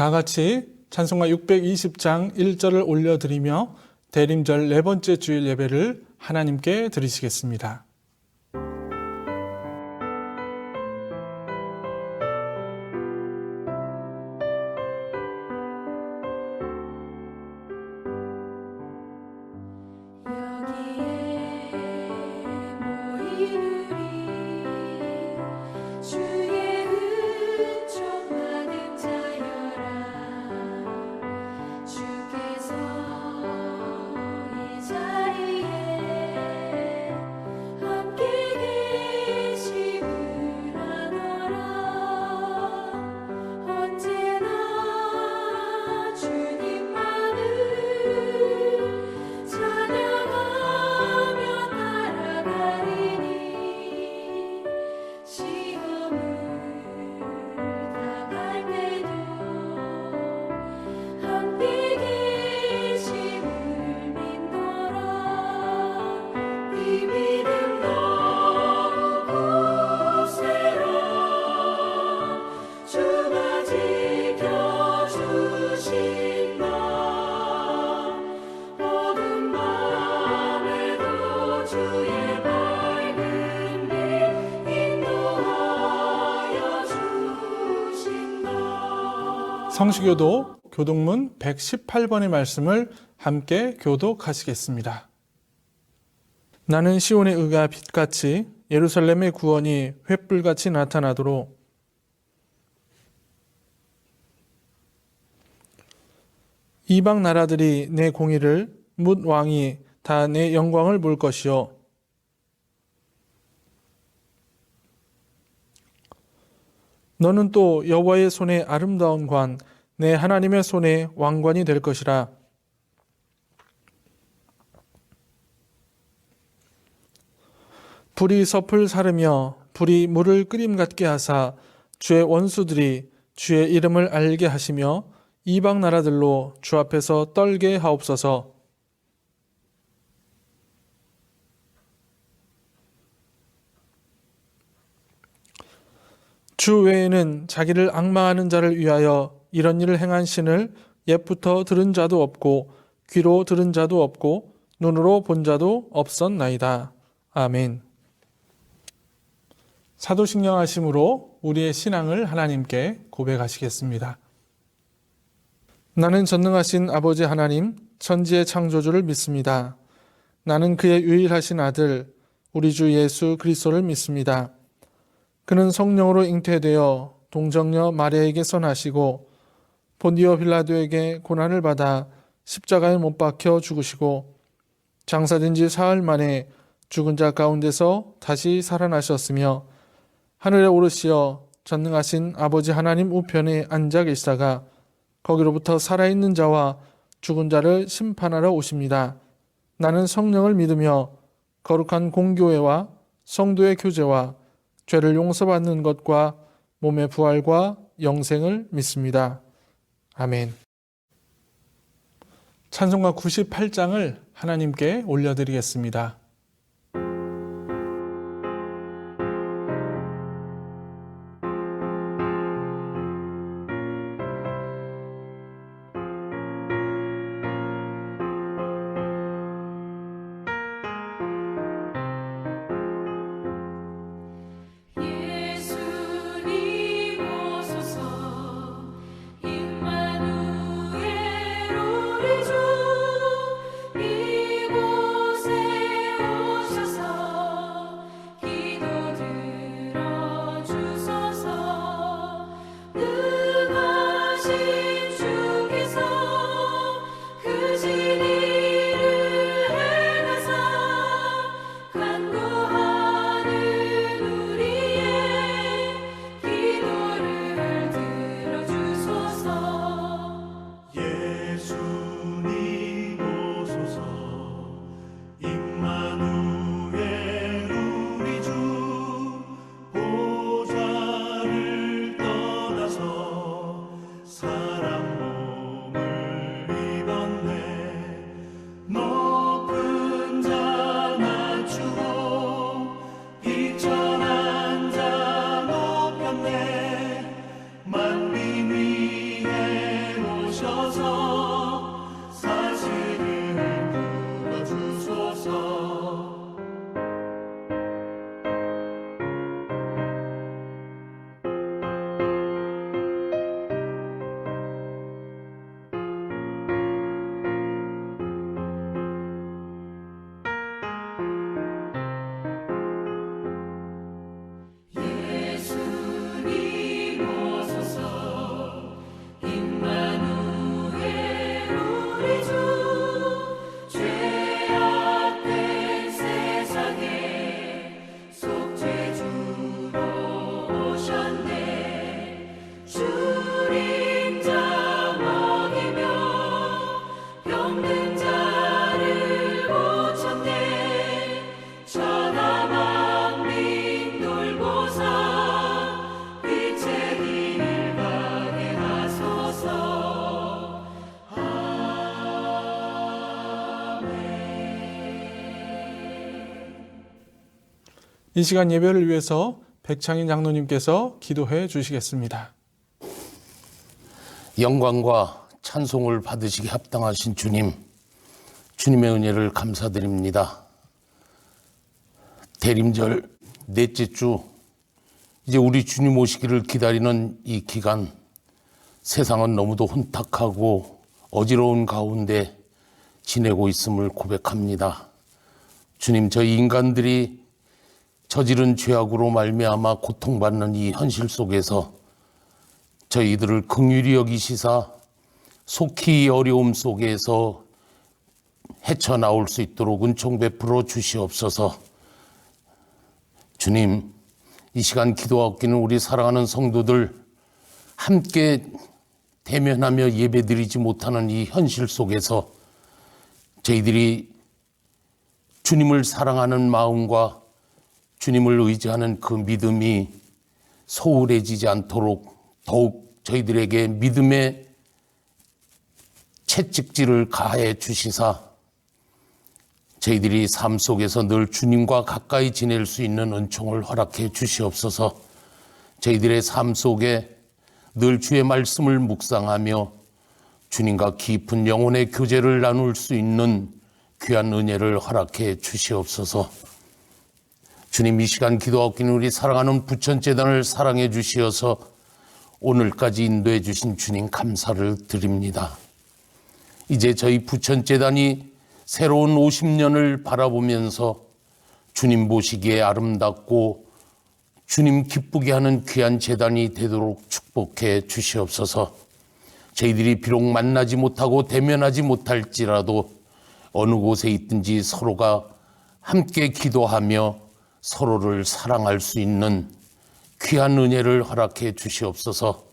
다 같이 찬송가 620장 1절을 올려드리며 대림절 네 번째 주일 예배를 하나님께 드리시겠습니다. 성시교도 교독문 118번의 말씀을 함께 교독하시겠습니다. 나는 시온의 의가 빛같이 예루살렘의 구원이 횃불같이 나타나도록 이방 나라들이 내 공의를 뭇 왕이 다 내 영광을 볼 것이요 너는 또 여호와의 손에 아름다운 관 내 하나님의 손에 왕관이 될 것이라. 불이 섭을 사르며 불이 물을 끓임 같게 하사 주의 원수들이 주의 이름을 알게 하시며 이방 나라들로 주 앞에서 떨게 하옵소서. 주 외에는 자기를 앙망하는 자를 위하여 이런 일을 행한 신을 옛부터 들은 자도 없고 귀로 들은 자도 없고 눈으로 본 자도 없었나이다. 아멘. 사도신령하심으로 우리의 신앙을 하나님께 고백하시겠습니다. 나는 전능하신 아버지 하나님, 천지의 창조주를 믿습니다. 나는 그의 유일하신 아들, 우리 주 예수 그리스도를 믿습니다. 그는 성령으로 잉태되어 동정녀 마리아에게서 나시고 본디오 빌라도에게 고난을 받아 십자가에 못 박혀 죽으시고 장사된 지 사흘 만에 죽은 자 가운데서 다시 살아나셨으며 하늘에 오르시어 전능하신 아버지 하나님 우편에 앉아 계시다가 거기로부터 살아있는 자와 죽은 자를 심판하러 오십니다. 나는 성령을 믿으며 거룩한 공교회와 성도의 교제와 죄를 용서받는 것과 몸의 부활과 영생을 믿습니다. 아멘. 찬송가 98장을 하나님께 올려드리겠습니다. 이곳에 이 시간 예배를 위해서 백창인 장로님께서 기도해 주시겠습니다. 영광과 찬송을 받으시기 합당하신 주님, 주님의 은혜를 감사드립니다. 대림절 넷째 주, 이제 우리 주님 오시기를 기다리는 이 기간, 세상은 너무도 혼탁하고 어지러운 가운데 지내고 있음을 고백합니다. 주님, 저희 인간들이 저지른 죄악으로 말미암아 고통받는 이 현실 속에서 저희들을 긍휼히 여기시사 속히 어려움 속에서 헤쳐나올 수 있도록 은총 베풀어 주시옵소서. 주님, 이 시간 기도하옵기는 우리 사랑하는 성도들 함께 대면하며 예배드리지 못하는 이 현실 속에서 저희들이 주님을 사랑하는 마음과 주님을 의지하는 그 믿음이 소홀해지지 않도록 더욱 저희들에게 믿음의 채찍질을 가해 주시사 저희들이 삶 속에서 늘 주님과 가까이 지낼 수 있는 은총을 허락해 주시옵소서. 저희들의 삶 속에 늘 주의 말씀을 묵상하며 주님과 깊은 영혼의 교제를 나눌 수 있는 귀한 은혜를 허락해 주시옵소서. 주님, 이 시간 기도하옵기는 우리 사랑하는 부천재단을 사랑해 주시어서 오늘까지 인도해 주신 주님 감사를 드립니다. 이제 저희 부천재단이 새로운 50년을 바라보면서 주님 보시기에 아름답고 주님 기쁘게 하는 귀한 재단이 되도록 축복해 주시옵소서. 저희들이 비록 만나지 못하고 대면하지 못할지라도 어느 곳에 있든지 서로가 함께 기도하며 서로를 사랑할 수 있는 귀한 은혜를 허락해 주시옵소서.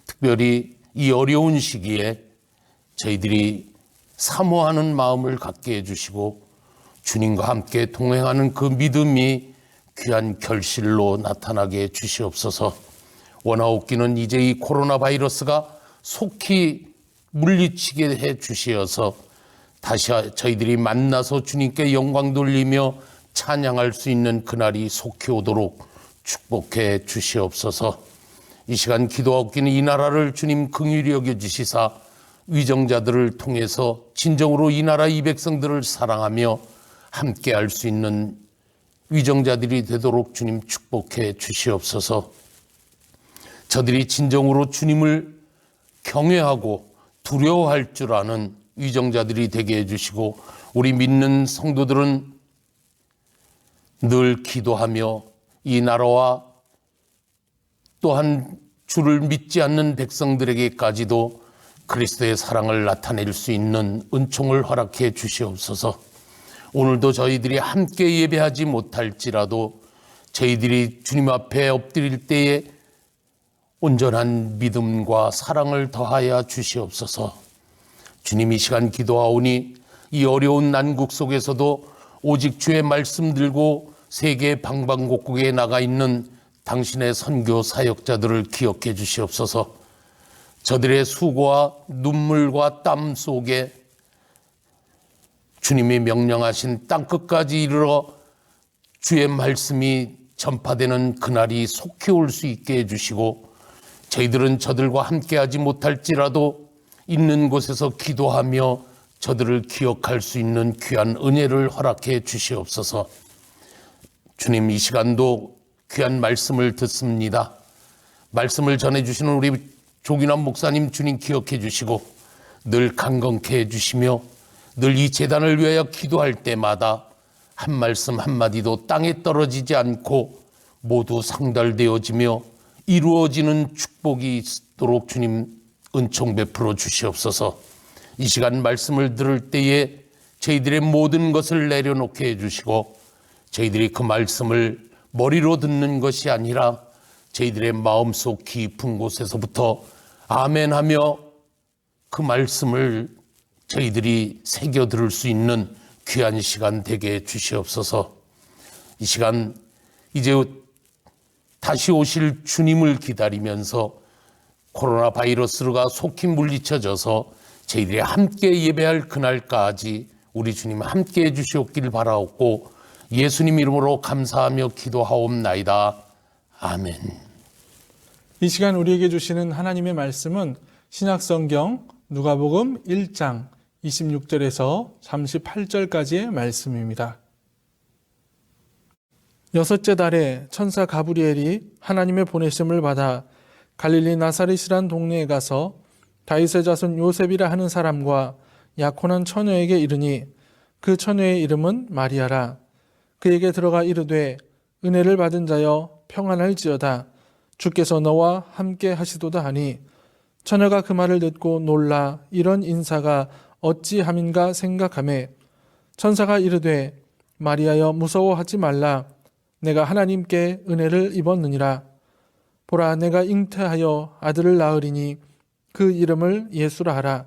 특별히 이 어려운 시기에 저희들이 사모하는 마음을 갖게 해주시고 주님과 함께 동행하는 그 믿음이 귀한 결실로 나타나게 해주시옵소서. 원하옵기는 이제 이 코로나 바이러스가 속히 물리치게 해주시어서 다시 저희들이 만나서 주님께 영광 돌리며 찬양할 수 있는 그날이 속히 오도록 축복해 주시옵소서. 이 시간 기도하옵기는 이 나라를 주님 긍휼히 여겨주시사 위정자들을 통해서 진정으로 이 나라 이 백성들을 사랑하며 함께 할 수 있는 위정자들이 되도록 주님 축복해 주시옵소서. 저들이 진정으로 주님을 경외하고 두려워할 줄 아는 위정자들이 되게 해주시고 우리 믿는 성도들은 늘 기도하며 이 나라와 또한 주를 믿지 않는 백성들에게까지도 그리스도의 사랑을 나타낼 수 있는 은총을 허락해 주시옵소서. 오늘도 저희들이 함께 예배하지 못할지라도 저희들이 주님 앞에 엎드릴 때에 온전한 믿음과 사랑을 더하여 주시옵소서. 주님, 이 시간 기도하오니 이 어려운 난국 속에서도 오직 주의 말씀 들고 세계 방방곡곡에 나가 있는 당신의 선교 사역자들을 기억해 주시옵소서. 저들의 수고와 눈물과 땀 속에 주님이 명령하신 땅끝까지 이르러 주의 말씀이 전파되는 그날이 속히 올 수 있게 해주시고 저희들은 저들과 함께하지 못할지라도 있는 곳에서 기도하며 저들을 기억할 수 있는 귀한 은혜를 허락해 주시옵소서. 주님, 이 시간도 귀한 말씀을 듣습니다. 말씀을 전해주시는 우리 조기남 목사님 주님 기억해 주시고 늘 강건케 해주시며 늘 이 재단을 위하여 기도할 때마다 한 말씀 한마디도 땅에 떨어지지 않고 모두 상달되어지며 이루어지는 축복이 있도록 주님 은총 베풀어 주시옵소서. 이 시간 말씀을 들을 때에 저희들의 모든 것을 내려놓게 해주시고 저희들이 그 말씀을 머리로 듣는 것이 아니라 저희들의 마음속 깊은 곳에서부터 아멘하며 그 말씀을 저희들이 새겨 들을 수 있는 귀한 시간 되게 해 주시옵소서. 이 시간 이제 다시 오실 주님을 기다리면서 코로나 바이러스가 속히 물리쳐져서 저희들이 함께 예배할 그날까지 우리 주님 함께 해 주시옵길 바라옵고 예수님 이름으로 감사하며 기도하옵나이다. 아멘. 이 시간 우리에게 주시는 하나님의 말씀은 신약성경 누가복음 1장 26절에서 38절까지의 말씀입니다. 여섯째 달에 천사 가브리엘이 하나님의 보내심을 받아 갈릴리 나사렛이란 동네에 가서 다윗의 자손 요셉이라 하는 사람과 약혼한 처녀에게 이르니 그 처녀의 이름은 마리아라. 그에게 들어가 이르되 은혜를 받은 자여 평안할지어다. 주께서 너와 함께 하시도다 하니 처녀가 그 말을 듣고 놀라 이런 인사가 어찌함인가 생각하매 천사가 이르되 마리아여 무서워하지 말라. 내가 하나님께 은혜를 입었느니라. 보라 내가 잉태하여 아들을 낳으리니 그 이름을 예수라 하라.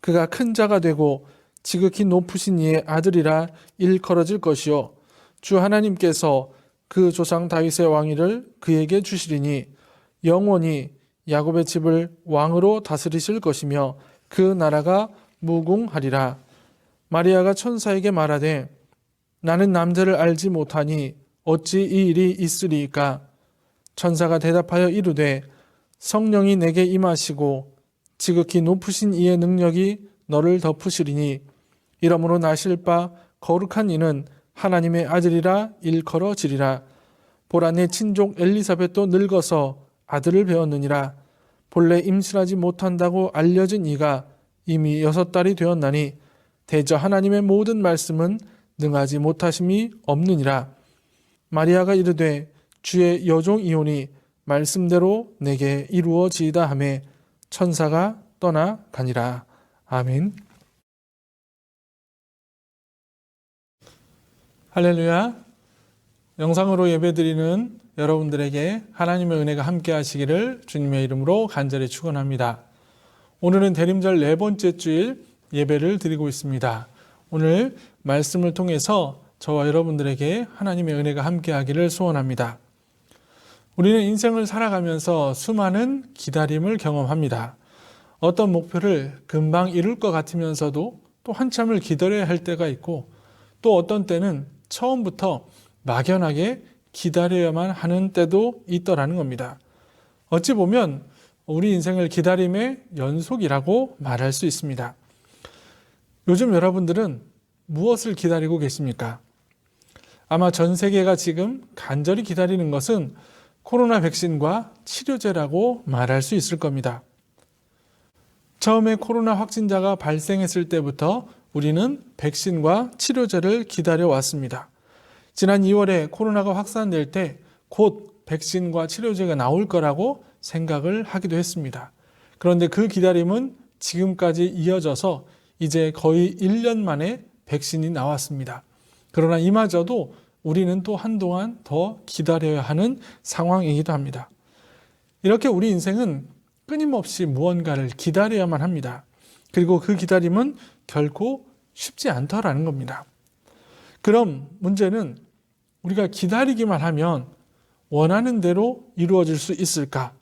그가 큰 자가 되고 지극히 높으신 이의 아들이라 일컬어질 것이요 주 하나님께서 그 조상 다윗의 왕위를 그에게 주시리니 영원히 야곱의 집을 왕으로 다스리실 것이며 그 나라가 무궁하리라. 마리아가 천사에게 말하되 나는 남자를 알지 못하니 어찌 이 일이 있으리이까? 천사가 대답하여 이르되 성령이 내게 임하시고 지극히 높으신 이의 능력이 너를 덮으시리니 이러므로 나실 바 거룩한 이는 하나님의 아들이라 일컬어지리라. 보라 내 친족 엘리사벳도 늙어서 아들을 배웠느니라. 본래 임신하지 못한다고 알려진 이가 이미 6달이 되었나니 대저 하나님의 모든 말씀은 능하지 못하심이 없느니라. 마리아가 이르되 주의 여종이오니 말씀대로 내게 이루어지이다 하매 천사가 떠나가니라. 아멘. 할렐루야. 영상으로 예배드리는 여러분들에게 하나님의 은혜가 함께 하시기를 주님의 이름으로 간절히 축원합니다. 오늘은 대림절 4번째 주일 예배를 드리고 있습니다. 오늘 말씀을 통해서 저와 여러분들에게 하나님의 은혜가 함께 하기를 소원합니다. 우리는 인생을 살아가면서 수많은 기다림을 경험합니다. 어떤 목표를 금방 이룰 것 같으면서도 또 한참을 기다려야 할 때가 있고 또 어떤 때는 처음부터 막연하게 기다려야만 하는 때도 있더라는 겁니다. 어찌 보면 우리 인생을 기다림의 연속이라고 말할 수 있습니다. 요즘 여러분들은 무엇을 기다리고 계십니까? 아마 전 세계가 지금 간절히 기다리는 것은 코로나 백신과 치료제라고 말할 수 있을 겁니다. 처음에 코로나 확진자가 발생했을 때부터 우리는 백신과 치료제를 기다려왔습니다. 지난 2월에 코로나가 확산될 때 곧 백신과 치료제가 나올 거라고 생각을 하기도 했습니다. 그런데 그 기다림은 지금까지 이어져서 이제 거의 1년 만에 백신이 나왔습니다. 그러나 이마저도 우리는 또 한동안 더 기다려야 하는 상황이기도 합니다. 이렇게 우리 인생은 끊임없이 무언가를 기다려야만 합니다. 그리고 그 기다림은 결코 쉽지 않더라는 겁니다. 그럼 문제는 우리가 기다리기만 하면 원하는 대로 이루어질 수 있을까?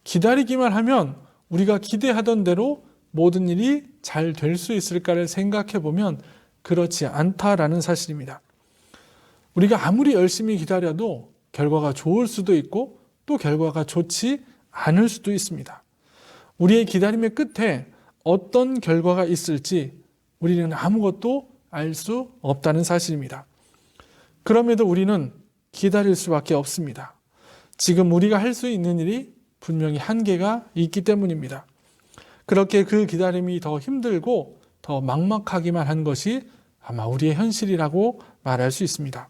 기다리기만 하면 우리가 기대하던 대로 모든 일이 잘 될 수 있을까를 생각해 보면 그렇지 않다라는 사실입니다. 우리가 아무리 열심히 기다려도 결과가 좋을 수도 있고 또 결과가 좋지 않을 수도 있습니다. 우리의 기다림의 끝에 어떤 결과가 있을지 우리는 아무것도 알 수 없다는 사실입니다. 그럼에도 우리는 기다릴 수밖에 없습니다. 지금 우리가 할 수 있는 일이 분명히 한계가 있기 때문입니다. 그렇게 그 기다림이 더 힘들고 더 막막하기만 한 것이 아마 우리의 현실이라고 말할 수 있습니다.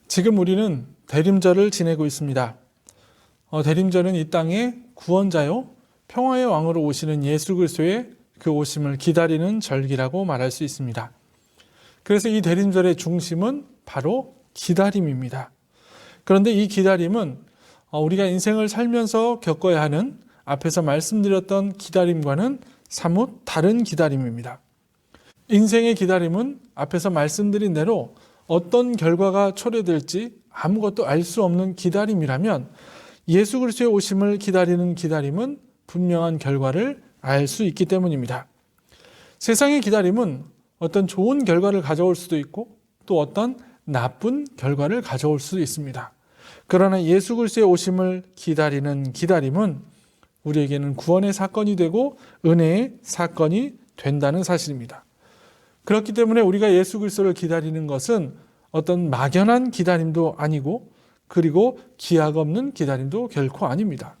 지금 우리는 대림절을 지내고 있습니다. 대림절은 이 땅의 구원자요 평화의 왕으로 오시는 예수 그리스도의 그 오심을 기다리는 절기라고 말할 수 있습니다. 그래서 이 대림절의 중심은 바로 기다림입니다. 그런데 이 기다림은 우리가 인생을 살면서 겪어야 하는 앞에서 말씀드렸던 기다림과는 사뭇 다른 기다림입니다. 인생의 기다림은 앞에서 말씀드린 대로 어떤 결과가 초래될지 아무것도 알 수 없는 기다림이라면 예수 그리스도의 오심을 기다리는 기다림은 분명한 결과를 알 수 있기 때문입니다. 세상의 기다림은 어떤 좋은 결과를 가져올 수도 있고 또 어떤 나쁜 결과를 가져올 수도 있습니다. 그러나 예수 그리스도의 오심을 기다리는 기다림은 우리에게는 구원의 사건이 되고 은혜의 사건이 된다는 사실입니다. 그렇기 때문에 우리가 예수 그리스도를 기다리는 것은 어떤 막연한 기다림도 아니고 그리고 기약 없는 기다림도 결코 아닙니다.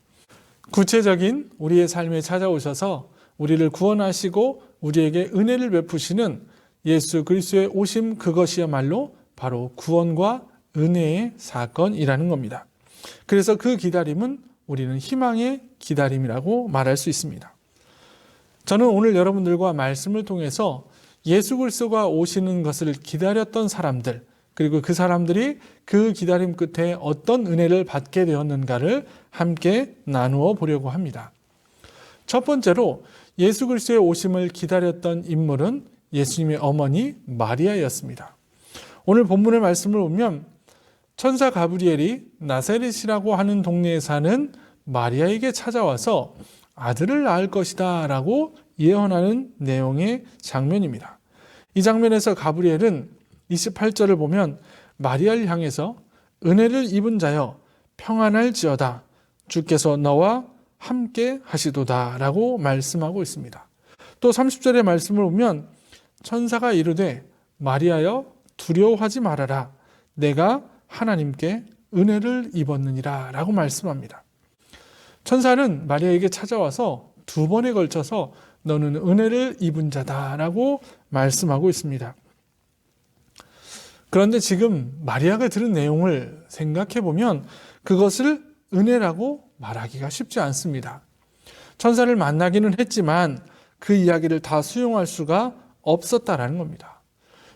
구체적인 우리의 삶에 찾아오셔서 우리를 구원하시고 우리에게 은혜를 베푸시는 예수 그리스도의 오심, 그것이야말로 바로 구원과 은혜의 사건이라는 겁니다. 그래서 그 기다림은 우리는 희망의 기다림이라고 말할 수 있습니다. 저는 오늘 여러분들과 말씀을 통해서 예수 그리스도가 오시는 것을 기다렸던 사람들, 그리고 그 사람들이 그 기다림 끝에 어떤 은혜를 받게 되었는가를 함께 나누어 보려고 합니다. 첫 번째로 예수 그리스도의 오심을 기다렸던 인물은 예수님의 어머니 마리아였습니다. 오늘 본문의 말씀을 보면 천사 가브리엘이 나사렛이라고 하는 동네에 사는 마리아에게 찾아와서 아들을 낳을 것이다 라고 예언하는 내용의 장면입니다. 이 장면에서 가브리엘은 28절을 보면 마리아를 향해서 은혜를 입은 자여 평안할지어다 주께서 너와 함께 하시도다 라고 말씀하고 있습니다. 또 30절의 말씀을 보면 천사가 이르되 마리아여 두려워하지 말아라 내가 하나님께 은혜를 입었느니라 라고 말씀합니다. 천사는 마리아에게 찾아와서 두 번에 걸쳐서 너는 은혜를 입은 자다 라고 말씀하고 있습니다. 그런데 지금 마리아가 들은 내용을 생각해 보면 그것을 은혜라고 말하기가 쉽지 않습니다. 천사를 만나기는 했지만 그 이야기를 다 수용할 수가 없었다라는 겁니다.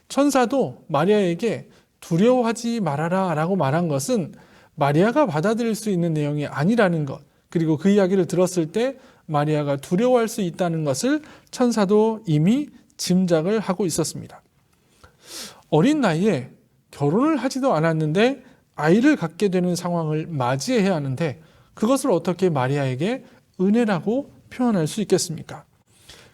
천사도 마리아에게 두려워하지 말아라 라고 말한 것은 마리아가 받아들일 수 있는 내용이 아니라는 것, 그리고 그 이야기를 들었을 때 마리아가 두려워할 수 있다는 것을 천사도 이미 짐작을 하고 있었습니다. 어린 나이에 결혼을 하지도 않았는데 아이를 갖게 되는 상황을 맞이해야 하는데 그것을 어떻게 마리아에게 은혜라고 표현할 수 있겠습니까?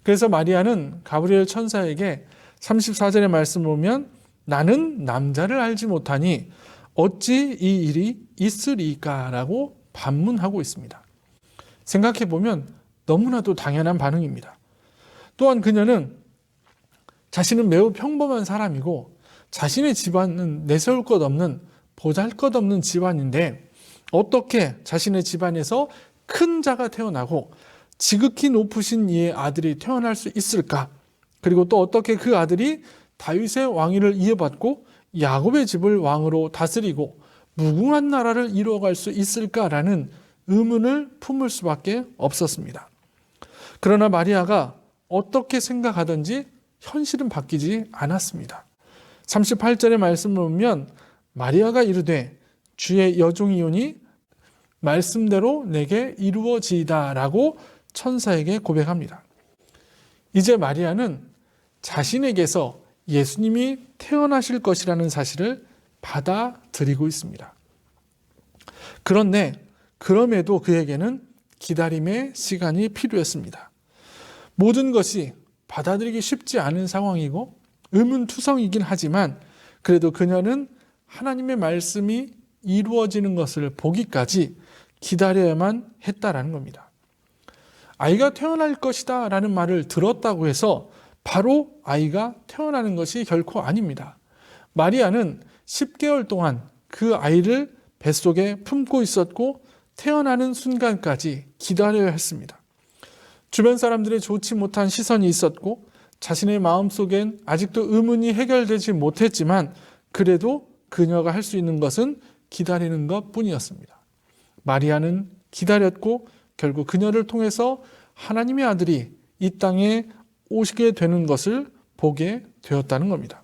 그래서 마리아는 가브리엘 천사에게 34절의 말씀을 보면 나는 남자를 알지 못하니 어찌 이 일이 있으리까 라고 반문하고 있습니다. 생각해 보면 너무나도 당연한 반응입니다. 또한 그녀는 자신은 매우 평범한 사람이고 자신의 집안은 내세울 것 없는 보잘것없는 집안인데 어떻게 자신의 집안에서 큰 자가 태어나고 지극히 높으신 이의 아들이 태어날 수 있을까? 그리고 또 어떻게 그 아들이 다윗의 왕위를 이어받고 야곱의 집을 왕으로 다스리고 무궁한 나라를 이루어갈 수 있을까라는 의문을 품을 수밖에 없었습니다. 그러나 마리아가 어떻게 생각하든지 현실은 바뀌지 않았습니다. 38절의 말씀을 보면 마리아가 이르되 주의 여종이오니 말씀대로 내게 이루어지이다 라고 천사에게 고백합니다. 이제 마리아는 자신에게서 예수님이 태어나실 것이라는 사실을 받아들이고 있습니다. 그런데 그럼에도 그에게는 기다림의 시간이 필요했습니다. 모든 것이 받아들이기 쉽지 않은 상황이고 의문투성이긴 하지만 그래도 그녀는 하나님의 말씀이 이루어지는 것을 보기까지 기다려야만 했다라는 겁니다. 아이가 태어날 것이다 라는 말을 들었다고 해서 바로 아이가 태어나는 것이 결코 아닙니다. 마리아는 10개월 동안 그 아이를 뱃속에 품고 있었고 태어나는 순간까지 기다려야 했습니다. 주변 사람들의 좋지 못한 시선이 있었고 자신의 마음속엔 아직도 의문이 해결되지 못했지만 그래도 그녀가 할 수 있는 것은 기다리는 것뿐이었습니다. 마리아는 기다렸고 결국 그녀를 통해서 하나님의 아들이 이 땅에 오시게 되는 것을 보게 되었다는 겁니다.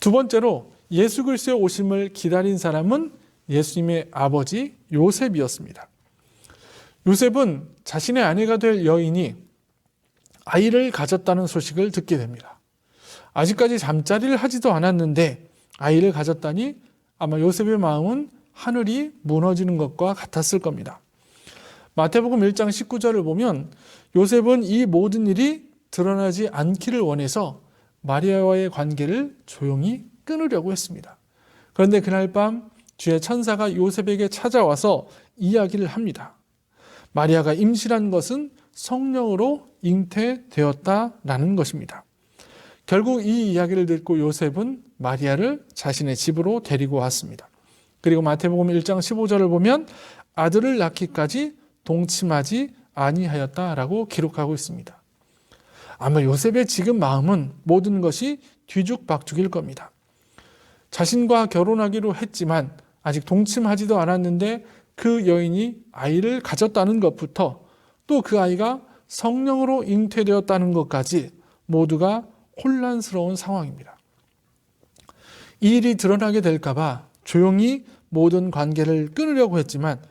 두 번째로 예수 그리스도의 오심을 기다린 사람은 예수님의 아버지 요셉이었습니다. 요셉은 자신의 아내가 될 여인이 아이를 가졌다는 소식을 듣게 됩니다. 아직까지 잠자리를 하지도 않았는데 아이를 가졌다니 아마 요셉의 마음은 하늘이 무너지는 것과 같았을 겁니다. 마태복음 1장 19절을 보면 요셉은 이 모든 일이 드러나지 않기를 원해서 마리아와의 관계를 조용히 끊으려고 했습니다. 그런데 그날 밤 주의 천사가 요셉에게 찾아와서 이야기를 합니다. 마리아가 임신한 것은 성령으로 잉태되었다라는 것입니다. 결국 이 이야기를 듣고 요셉은 마리아를 자신의 집으로 데리고 왔습니다. 그리고 마태복음 1장 15절을 보면 아들을 낳기까지 동침하지 아니하였다라고 기록하고 있습니다. 아마 요셉의 지금 마음은 모든 것이 뒤죽박죽일 겁니다. 자신과 결혼하기로 했지만 아직 동침하지도 않았는데 그 여인이 아이를 가졌다는 것부터 또 그 아이가 성령으로 잉태되었다는 것까지 모두가 혼란스러운 상황입니다. 이 일이 드러나게 될까봐 조용히 모든 관계를 끊으려고 했지만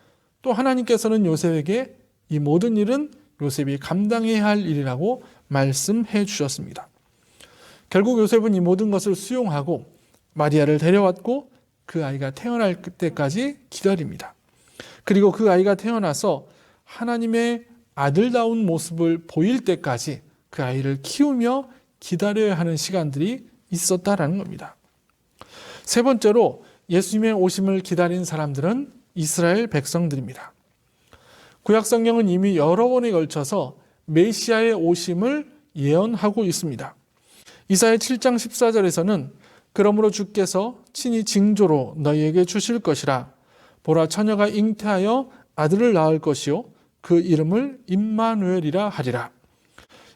또 하나님께서는 요셉에게 이 모든 일은 요셉이 감당해야 할 일이라고 말씀해 주셨습니다. 결국 요셉은 이 모든 것을 수용하고 마리아를 데려왔고 그 아이가 태어날 때까지 기다립니다. 그리고 그 아이가 태어나서 하나님의 아들다운 모습을 보일 때까지 그 아이를 키우며 기다려야 하는 시간들이 있었다라는 겁니다. 세 번째로 예수님의 오심을 기다린 사람들은 이스라엘 백성들입니다. 구약 성경은 이미 여러 번에 걸쳐서 메시아의 오심을 예언하고 있습니다. 이사야 7장 14절에서는 그러므로 주께서 친히 징조로 너희에게 주실 것이라. 보라, 처녀가 잉태하여 아들을 낳을 것이요 그 이름을 임마누엘이라 하리라.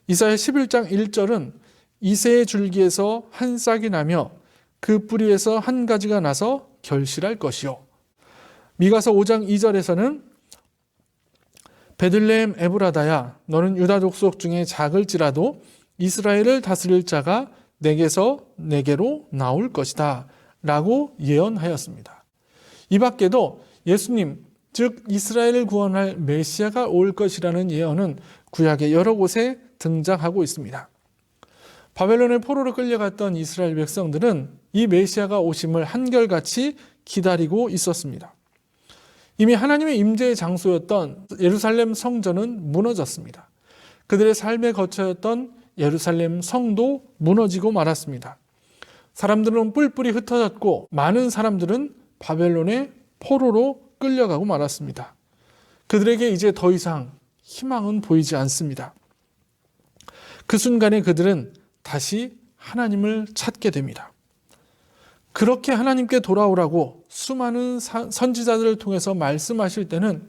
이사야 11장 1절은 이새의 줄기에서 한 싹이 나며 그 뿌리에서 한 가지가 나서 결실할 것이요. 미가서 5장 2절에서는 베들레헴 에브라다야 너는 유다 족속 중에 작을지라도 이스라엘을 다스릴 자가 내게서 내게로 나올 것이다 라고 예언하였습니다. 이 밖에도 예수님, 즉 이스라엘을 구원할 메시아가 올 것이라는 예언은 구약의 여러 곳에 등장하고 있습니다. 바벨론의 포로로 끌려갔던 이스라엘 백성들은 이 메시아가 오심을 한결같이 기다리고 있었습니다. 이미 하나님의 임재의 장소였던 예루살렘 성전은 무너졌습니다. 그들의 삶의 거처였던 예루살렘 성도 무너지고 말았습니다. 사람들은 뿔뿔이 흩어졌고 많은 사람들은 바벨론의 포로로 끌려가고 말았습니다. 그들에게 이제 더 이상 희망은 보이지 않습니다. 그 순간에 그들은 다시 하나님을 찾게 됩니다. 그렇게 하나님께 돌아오라고 수많은 선지자들을 통해서 말씀하실 때는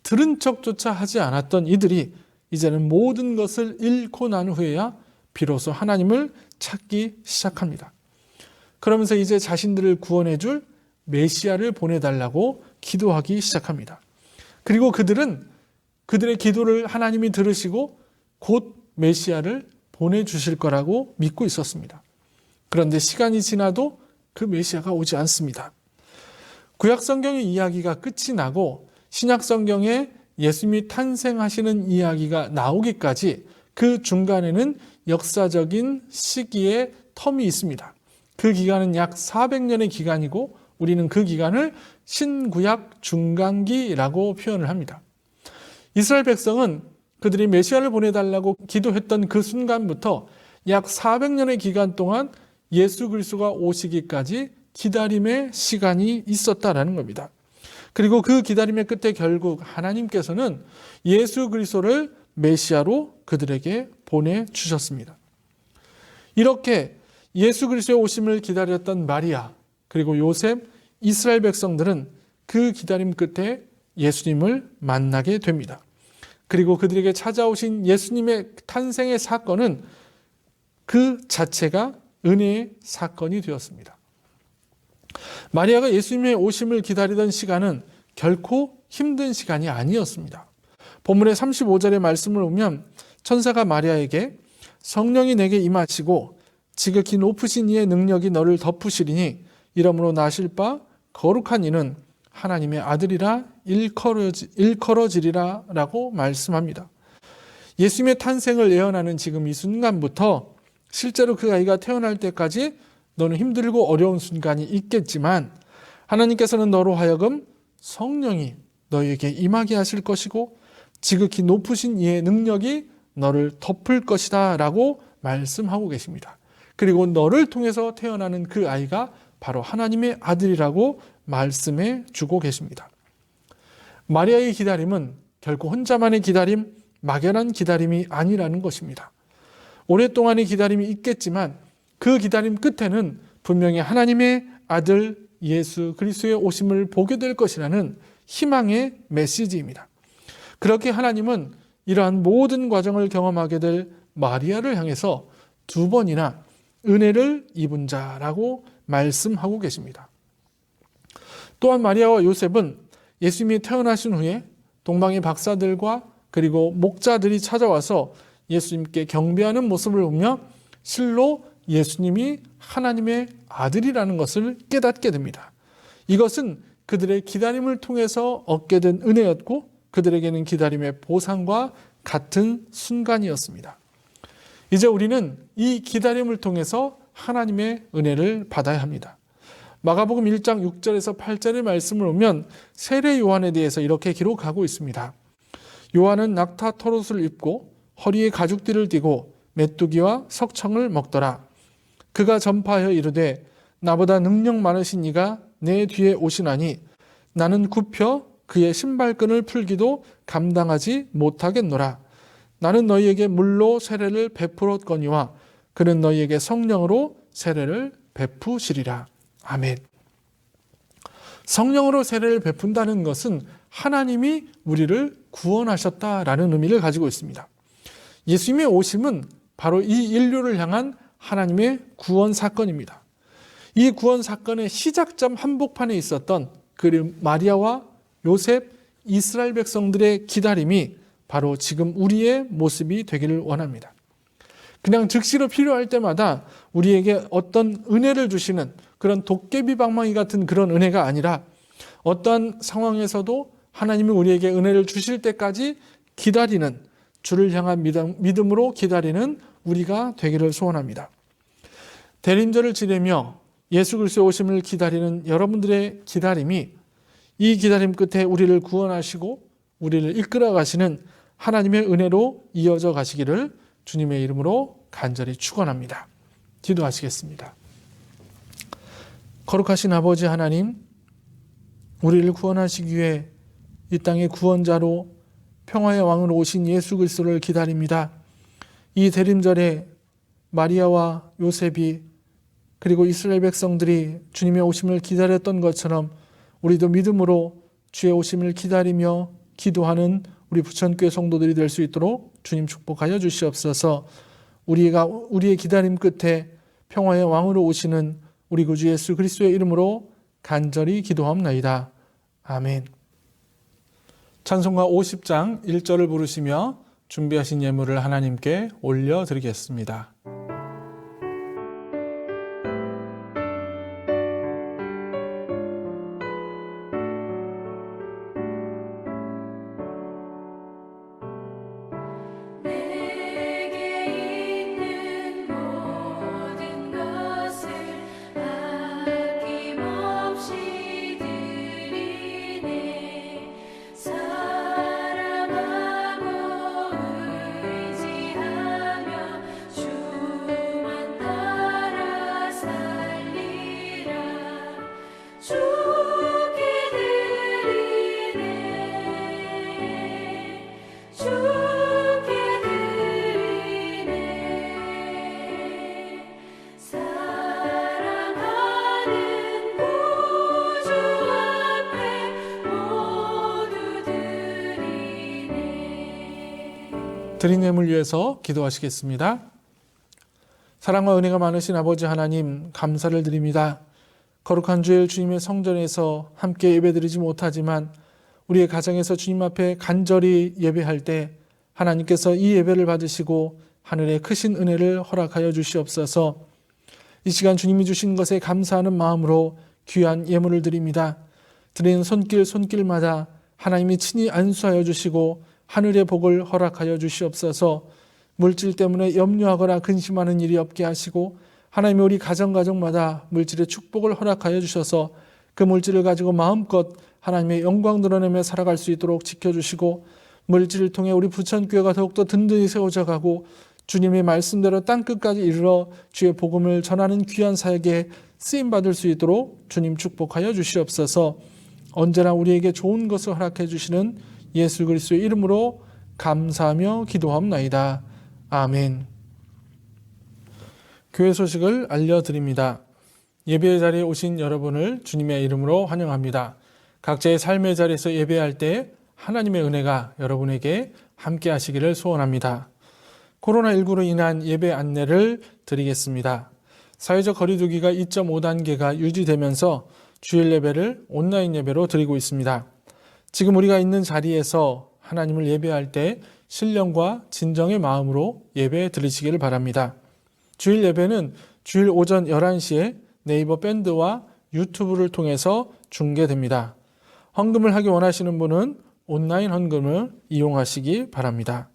들은 척조차 하지 않았던 이들이 이제는 모든 것을 잃고 난 후에야 비로소 하나님을 찾기 시작합니다. 그러면서 이제 자신들을 구원해 줄 메시아를 보내달라고 기도하기 시작합니다. 그리고 그들은 그들의 기도를 하나님이 들으시고 곧 메시아를 보내주실 거라고 믿고 있었습니다. 그런데 시간이 지나도 그 메시아가 오지 않습니다. 구약 성경의 이야기가 끝이 나고 신약 성경에 예수님이 탄생하시는 이야기가 나오기까지 그 중간에는 역사적인 시기의 텀이 있습니다. 그 기간은 약 400년의 기간이고 우리는 그 기간을 신구약 중간기라고 표현을 합니다. 이스라엘 백성은 그들이 메시아를 보내달라고 기도했던 그 순간부터 약 400년의 기간 동안 예수 그리스도가 오시기까지 기다림의 시간이 있었다라는 겁니다. 그리고 그 기다림의 끝에 결국 하나님께서는 예수 그리스도를 메시아로 그들에게 보내주셨습니다. 이렇게 예수 그리스도의 오심을 기다렸던 마리아 그리고 요셉, 이스라엘 백성들은 그 기다림 끝에 예수님을 만나게 됩니다. 그리고 그들에게 찾아오신 예수님의 탄생의 사건은 그 자체가 은혜의 사건이 되었습니다. 마리아가 예수님의 오심을 기다리던 시간은 결코 힘든 시간이 아니었습니다. 본문의 35절의 말씀을 보면 천사가 마리아에게 성령이 내게 임하시고 지극히 높으신 이의 능력이 너를 덮으시리니 이러므로 나실 바 거룩한 이는 하나님의 아들이라 일컬어지리라 라고 말씀합니다. 예수님의 탄생을 예언하는 지금 이 순간부터 실제로 그 아이가 태어날 때까지 너는 힘들고 어려운 순간이 있겠지만 하나님께서는 너로 하여금 성령이 너에게 임하게 하실 것이고 지극히 높으신 이의 능력이 너를 덮을 것이다 라고 말씀하고 계십니다. 그리고 너를 통해서 태어나는 그 아이가 바로 하나님의 아들이라고 말씀해 주고 계십니다. 마리아의 기다림은 결코 혼자만의 기다림, 막연한 기다림이 아니라는 것입니다. 오랫동안의 기다림이 있겠지만 그 기다림 끝에는 분명히 하나님의 아들 예수 그리스도의 오심을 보게 될 것이라는 희망의 메시지입니다. 그렇게 하나님은 이러한 모든 과정을 경험하게 될 마리아를 향해서 2번이나 은혜를 입은 자라고 말씀하고 계십니다. 또한 마리아와 요셉은 예수님이 태어나신 후에 동방의 박사들과 그리고 목자들이 찾아와서 예수님께 경배하는 모습을 보며 실로 예수님이 하나님의 아들이라는 것을 깨닫게 됩니다. 이것은 그들의 기다림을 통해서 얻게 된 은혜였고 그들에게는 기다림의 보상과 같은 순간이었습니다. 이제 우리는 이 기다림을 통해서 하나님의 은혜를 받아야 합니다. 마가복음 1장 6절에서 8절의 말씀을 보면 세례 요한에 대해서 이렇게 기록하고 있습니다. 요한은 낙타 털옷을 입고 허리에 가죽띠를 띠고 메뚜기와 석청을 먹더라. 그가 전파하여 이르되 나보다 능력 많으신 이가 내 뒤에 오시나니 나는 굽혀 그의 신발끈을 풀기도 감당하지 못하겠노라. 나는 너희에게 물로 세례를 베풀었거니와 그는 너희에게 성령으로 세례를 베푸시리라. 아멘. 성령으로 세례를 베푼다는 것은 하나님이 우리를 구원하셨다라는 의미를 가지고 있습니다. 예수님의 오심은 바로 이 인류를 향한 하나님의 구원 사건입니다. 이 구원 사건의 시작점 한복판에 있었던 그 마리아와 요셉, 이스라엘 백성들의 기다림이 바로 지금 우리의 모습이 되기를 원합니다. 그냥 즉시로 필요할 때마다 우리에게 어떤 은혜를 주시는 그런 도깨비 방망이 같은 그런 은혜가 아니라 어떠한 상황에서도 하나님이 우리에게 은혜를 주실 때까지 기다리는, 주를 향한 믿음으로 기다리는 우리가 되기를 소원합니다. 대림절을 지내며 예수 그리스도의 오심을 기다리는 여러분들의 기다림이 이 기다림 끝에 우리를 구원하시고 우리를 이끌어 가시는 하나님의 은혜로 이어져 가시기를 주님의 이름으로 간절히 축원합니다. 기도하시겠습니다. 거룩하신 아버지 하나님, 우리를 구원하시기 위해 이 땅의 구원자로 평화의 왕으로 오신 예수 그리스도를 기다립니다. 이 대림절에 마리아와 요셉이 그리고 이스라엘 백성들이 주님의 오심을 기다렸던 것처럼 우리도 믿음으로 주의 오심을 기다리며 기도하는 우리 부천교회 성도들이 될 수 있도록 주님 축복하여 주시옵소서. 우리의 기다림 끝에 평화의 왕으로 오시는 우리 구주 예수 그리스도의 이름으로 간절히 기도합나이다. 아멘. 찬송가 50장 1절을 부르시며 준비하신 예물을 하나님께 올려드리겠습니다. 드린 예물 위해서 기도하시겠습니다. 사랑과 은혜가 많으신 아버지 하나님, 감사를 드립니다. 거룩한 주일 주님의 성전에서 함께 예배드리지 못하지만 우리의 가정에서 주님 앞에 간절히 예배할 때 하나님께서 이 예배를 받으시고 하늘의 크신 은혜를 허락하여 주시옵소서. 이 시간 주님이 주신 것에 감사하는 마음으로 귀한 예물을 드립니다. 드리는 손길마다 하나님이 친히 안수하여 주시고 하늘의 복을 허락하여 주시옵소서. 물질 때문에 염려하거나 근심하는 일이 없게 하시고 하나님이 우리 가정마다 물질의 축복을 허락하여 주셔서 그 물질을 가지고 마음껏 하나님의 영광 드러내며 살아갈 수 있도록 지켜주시고 물질을 통해 우리 부천교회가 더욱더 든든히 세워져 가고 주님의 말씀대로 땅끝까지 이르러 주의 복음을 전하는 귀한 사역에 쓰임받을 수 있도록 주님 축복하여 주시옵소서. 언제나 우리에게 좋은 것을 허락해 주시는 예수 그리스도의 이름으로 감사하며 기도하옵나이다. 아멘. 교회 소식을 알려드립니다. 예배 자리에 오신 여러분을 주님의 이름으로 환영합니다. 각자의 삶의 자리에서 예배할 때 하나님의 은혜가 여러분에게 함께 하시기를 소원합니다. 코로나19로 인한 예배 안내를 드리겠습니다. 사회적 거리두기가 2.5단계가 유지되면서 주일 예배를 온라인 예배로 드리고 있습니다. 지금 우리가 있는 자리에서 하나님을 예배할 때 신령과 진정의 마음으로 예배 드리시기를 바랍니다. 주일 예배는 주일 오전 11시에 네이버 밴드와 유튜브를 통해서 중계됩니다. 헌금을 하기 원하시는 분은 온라인 헌금을 이용하시기 바랍니다.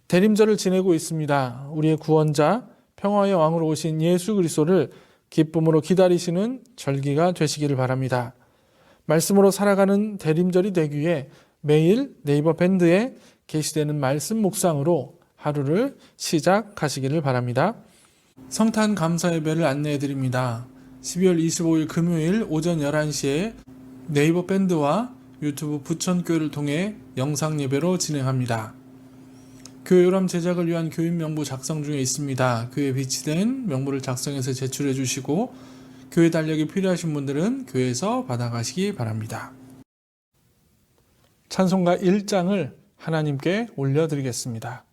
대림절을 지내고 있습니다. 우리의 구원자, 평화의 왕으로 오신 예수 그리스도를 기쁨으로 기다리시는 절기가 되시기를 바랍니다. 말씀으로 살아가는 대림절이 되기 위해 매일 네이버 밴드에 게시되는 말씀 묵상으로 하루를 시작하시기를 바랍니다. 성탄 감사 예배를 안내해 드립니다. 12월 25일 금요일 오전 11시에 네이버 밴드와 유튜브 부천교회를 통해 영상 예배로 진행합니다. 교회 요람 제작을 위한 교인 명부 작성 중에 있습니다. 교회에 비치된 명부를 작성해서 제출해 주시고 교회 달력이 필요하신 분들은 교회에서 받아가시기 바랍니다. 찬송가 1장을 하나님께 올려드리겠습니다.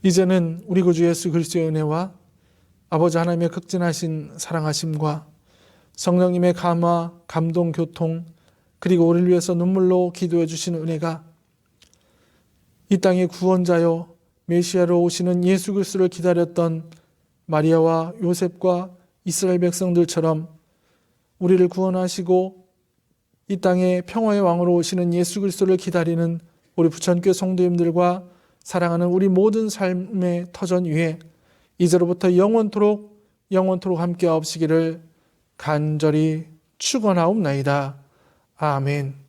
이제는 우리 구주 예수 그리스도의 은혜와 아버지 하나님의 극진하신 사랑하심과 성령님의 감화, 감동, 교통, 그리고 우리를 위해서 눈물로 기도해 주시는 은혜가 이 땅의 구원자요 메시아로 오시는 예수 그리스도를 기다렸던 마리아와 요셉과 이스라엘 백성들처럼 우리를 구원하시고 이 땅의 평화의 왕으로 오시는 예수 그리스도를 기다리는 우리 부천교회 성도님들과 사랑하는 우리 모든 삶의 터전 위에 이제로부터 영원토록 함께 하옵시기를 간절히 축원하옵나이다. 아멘.